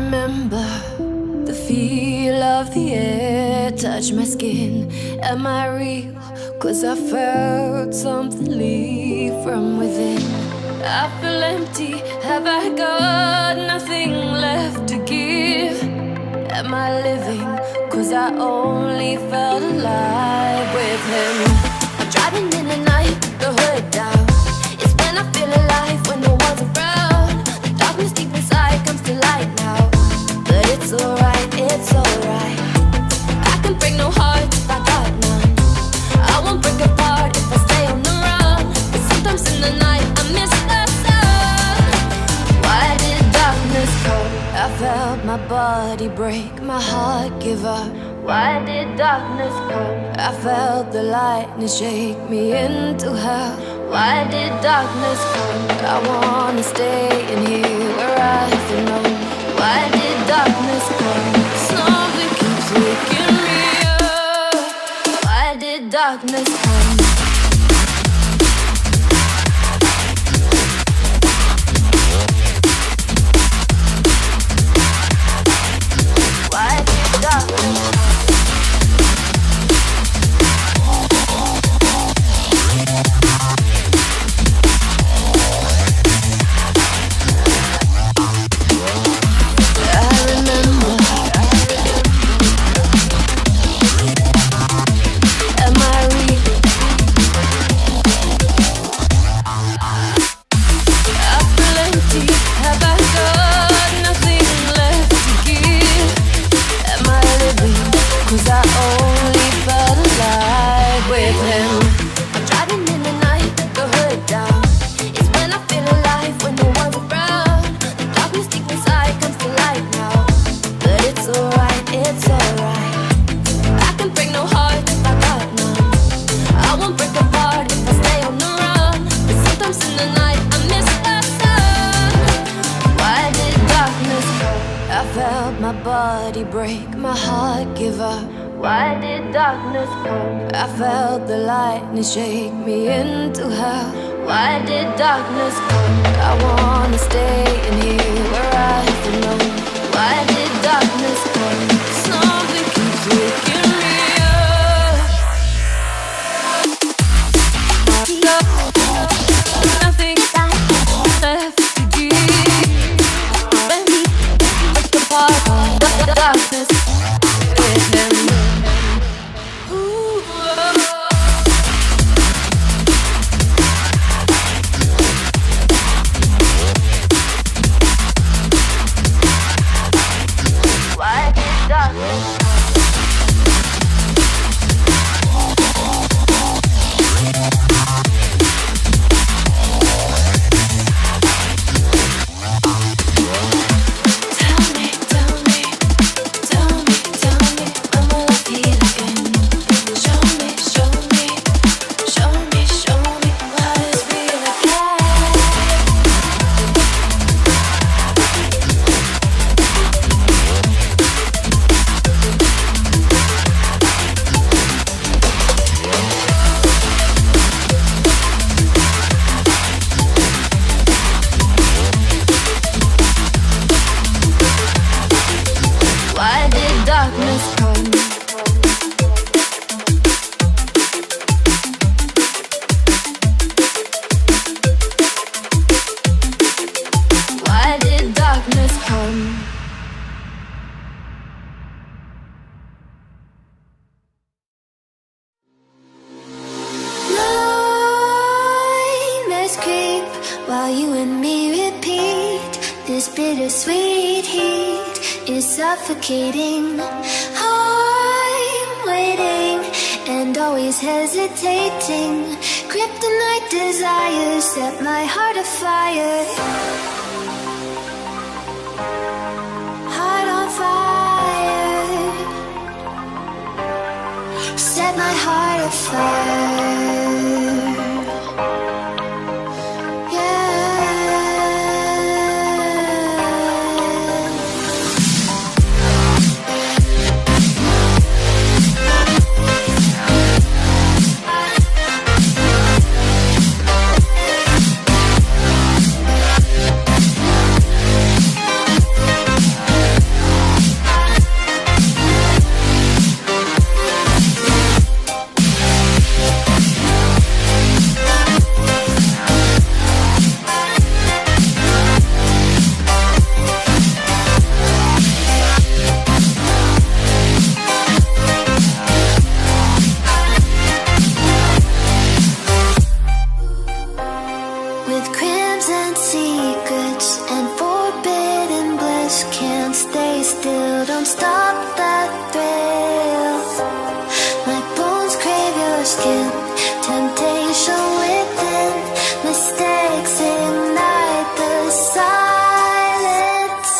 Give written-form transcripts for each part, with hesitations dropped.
remember the feel of the air touch my skin. Am I real? 'Cause I felt something leave from within. I feel empty. Have I got nothing left to give? Am I living? 'Cause I only felt alive with him. I'm driving in the night, the hood down. It's when I feel alive, when no one's around. The darkness deep inside comes to light now. But it's alright, it's alright. I can break no heart if I got none. I won't break apart if I stay on the run. But sometimes in the night I miss the sun. Why did darkness come? I felt my body break, my heart give up. Why did darkness come? I felt the lightning shake me into hell. Why did darkness come? I wanna stay in here where I feel known. Why did darkness come? Something keeps waking me up. Why did darkness come? Why did darkness come? Break, my heart give up. Why did darkness come? I felt the lightning shake me into hell. Why did darkness come? I wanna stay in here where I feel known. Why did darkness come? Something keeps waking me up. Nothing left to give. Break apart. Darkness with him. Why did darkness while you and me repeat. This bittersweet heat is suffocating. I'm waiting and always hesitating. Kryptonite desires set my heart afire. Heart on fire. Set my heart afire. don't stop that thrill. My bones crave your skin, temptation within, mistakes ignite the silence.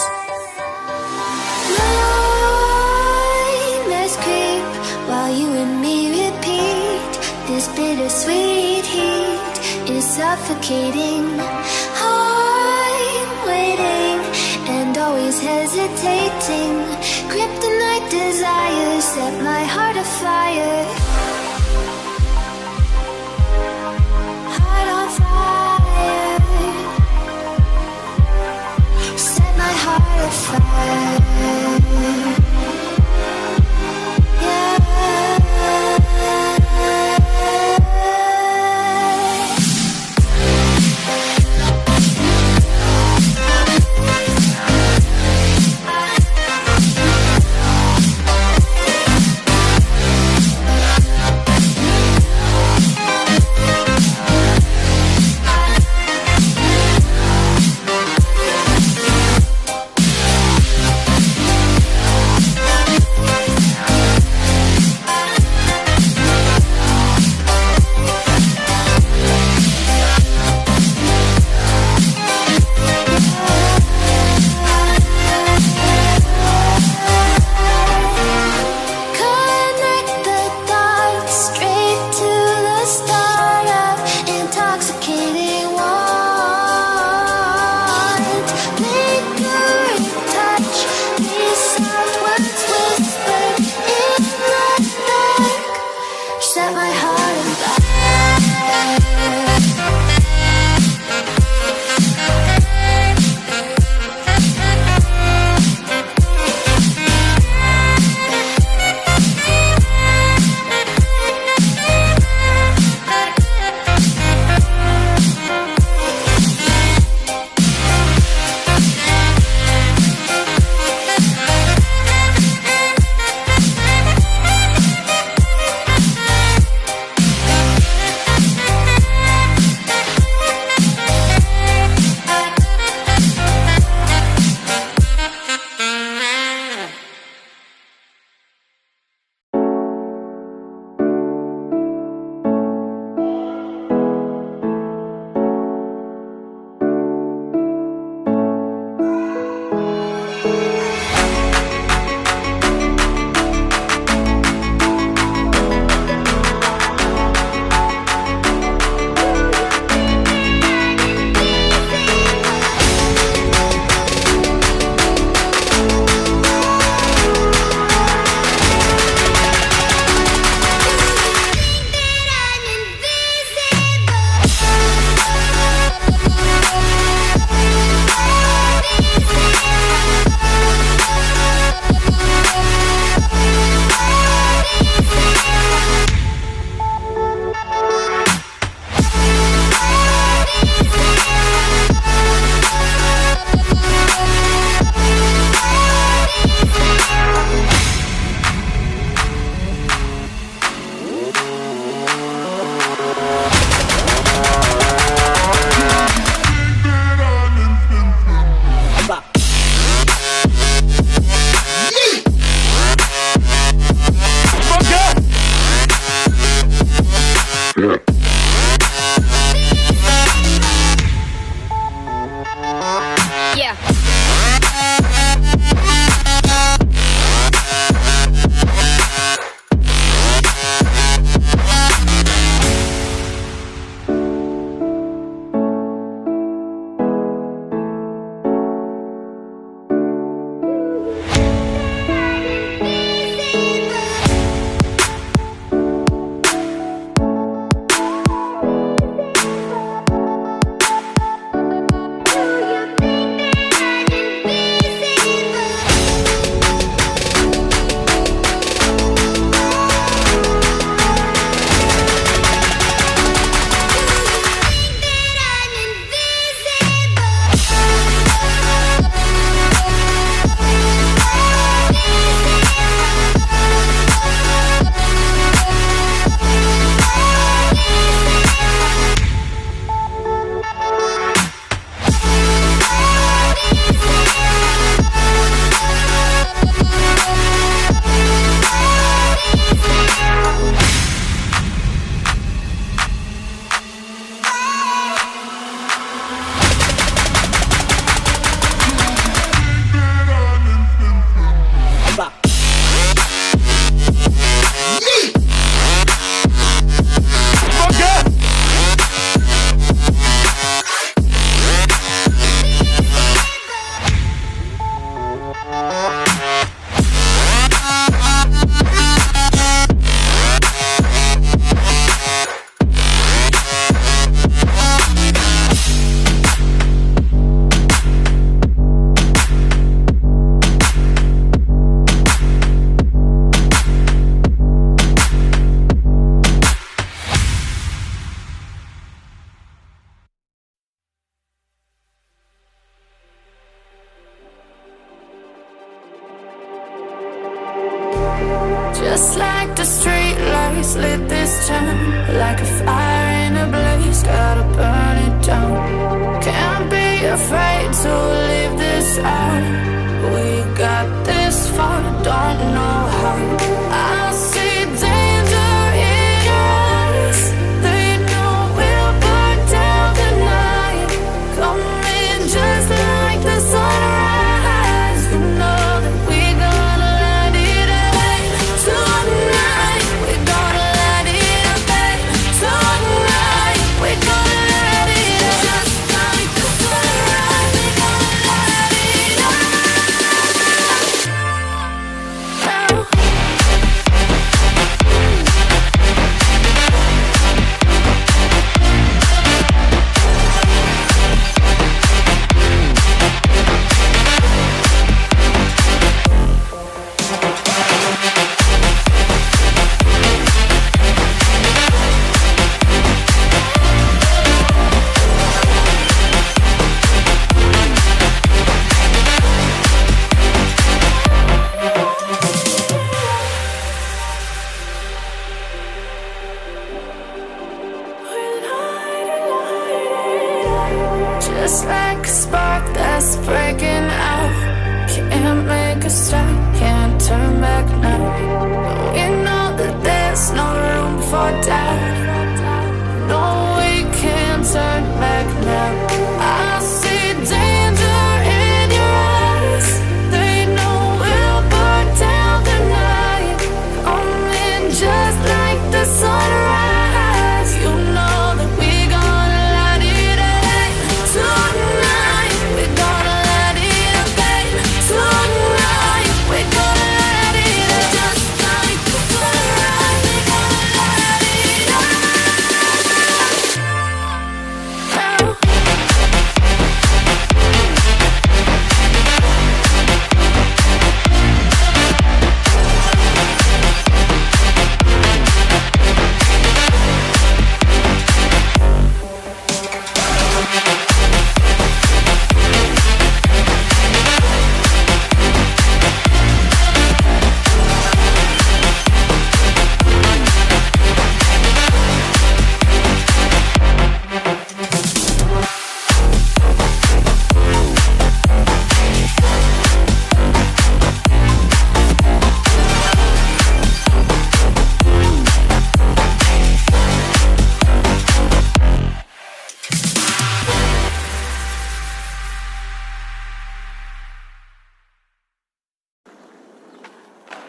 Nightmares creep while you and me repeat. This bittersweet heat is suffocating. I'm waiting and always hesitating. Kryptonite desires set my heart afire. Heart on fire. Set my heart afire. Yeah. Just like the street lights lit this town, like a fire in a blaze, gotta burn it down. Can't be afraid to leave this out. We got this far, don't know how. I see danger in your eyes. They know we'll burn down the night. Coming just like the sunrise. You know that we're gonna light it up tonight. We're gonna light it up tonight. We're gonna light it up just like the sunrise. We're gonna light it up now. Just like a spark that's breaking out. Can't make a stop, can't turn back now. We know that there's no room for doubt. No, we can't turn back now. I see danger in your eyes. They know we'll burn down the night. Coming just like the sunrise. You know that we're gonna light it up tonight. We're gonna light it up tonight. We're gonna light it up just like the sunrise. We're gonna light it up now.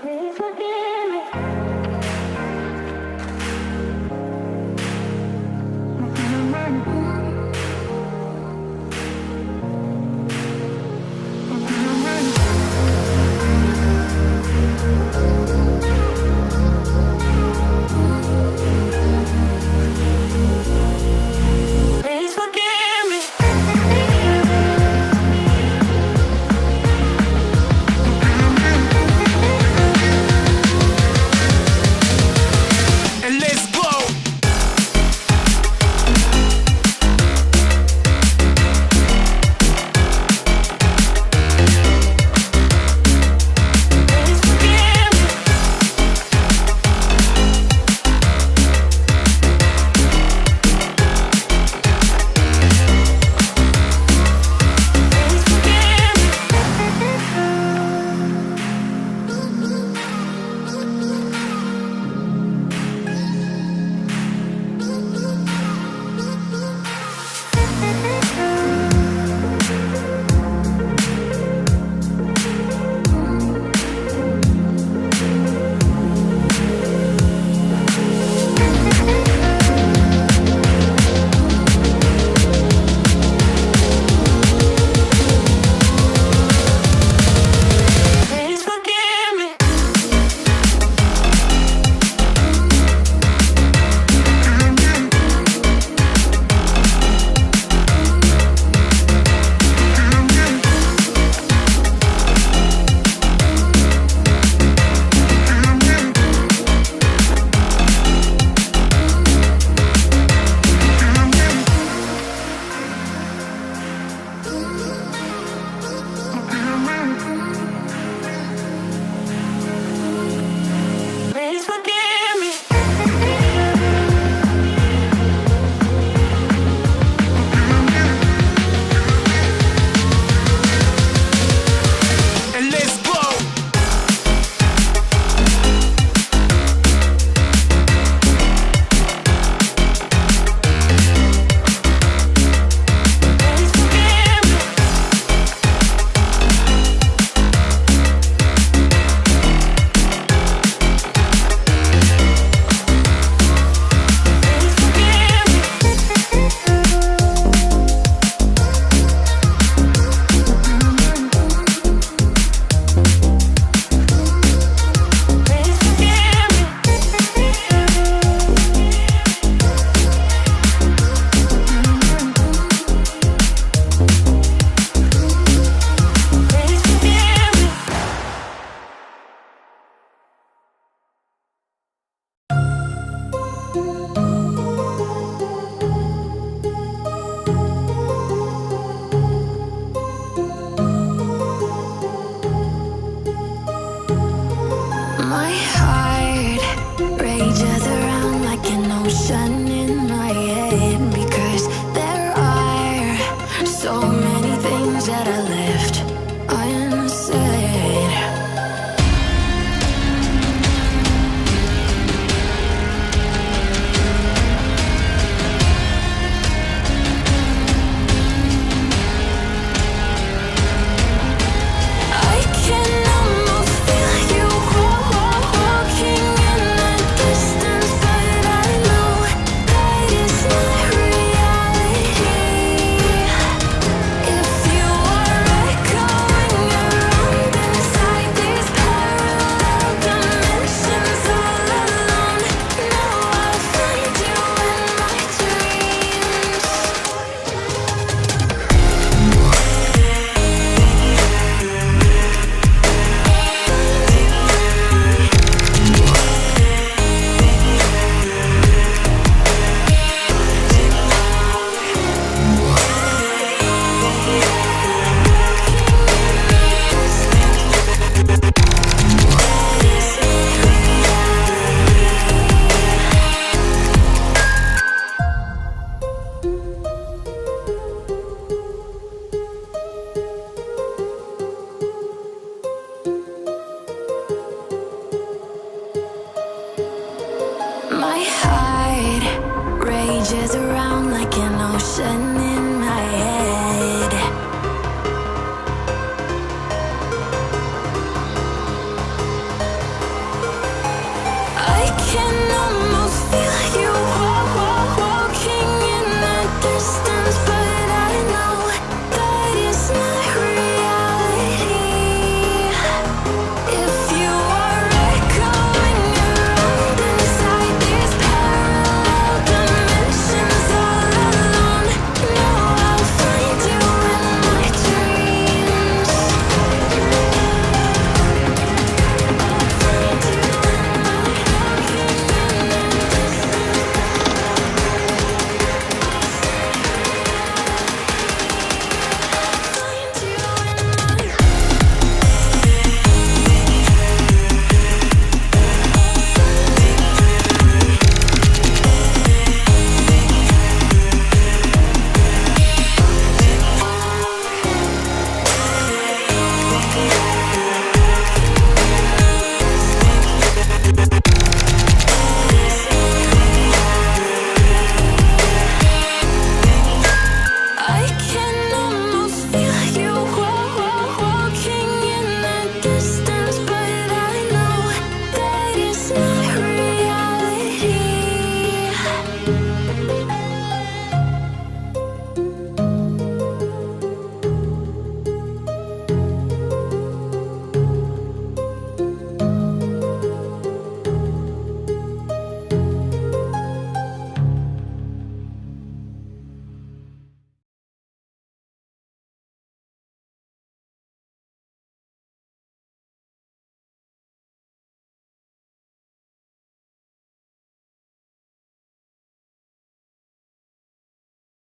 Please forgive